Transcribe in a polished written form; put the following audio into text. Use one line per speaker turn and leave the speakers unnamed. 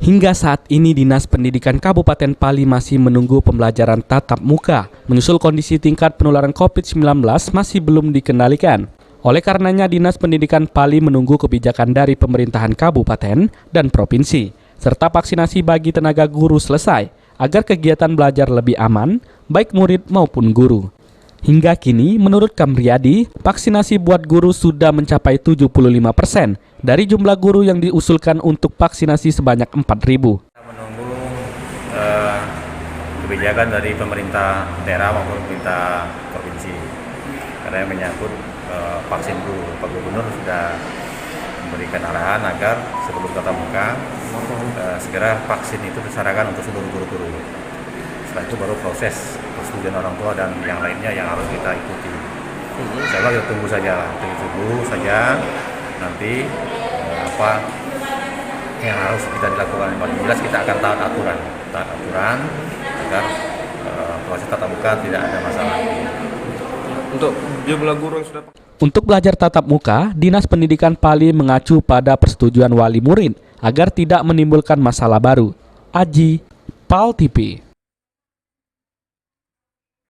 Hingga saat ini Dinas Pendidikan Kabupaten Pali masih menunggu pembelajaran tatap muka, menyusul kondisi tingkat penularan COVID-19 masih belum dikendalikan. Oleh karenanya Dinas Pendidikan Pali menunggu kebijakan dari pemerintahan kabupaten dan provinsi, serta vaksinasi bagi tenaga guru selesai, agar kegiatan belajar lebih aman, baik murid maupun guru. Hingga kini, menurut Kamriyadi, vaksinasi buat guru sudah mencapai 75% dari jumlah guru yang diusulkan untuk vaksinasi sebanyak 4.000.
Kita menunggu kebijakan dari pemerintah daerah maupun pemerintah provinsi, karena yang menyangkut vaksin guru. Pak Gubernur sudah memberikan arahan agar sebelum tatap muka segera vaksin itu disarankan untuk seluruh guru-guru. Setelah itu baru proses persetujuan orang tua dan yang lainnya yang harus kita ikuti. Insyaallah kita tunggu saja nanti apa yang harus kita dilakukan. Paling jelas kita akan taat aturan agar proses tatap muka tidak ada masalah.
Untuk jumlah guru yang sudah
Untuk belajar tatap muka, Dinas Pendidikan Pali mengacu pada persetujuan wali murid agar tidak menimbulkan masalah baru. Aji, PAL TV.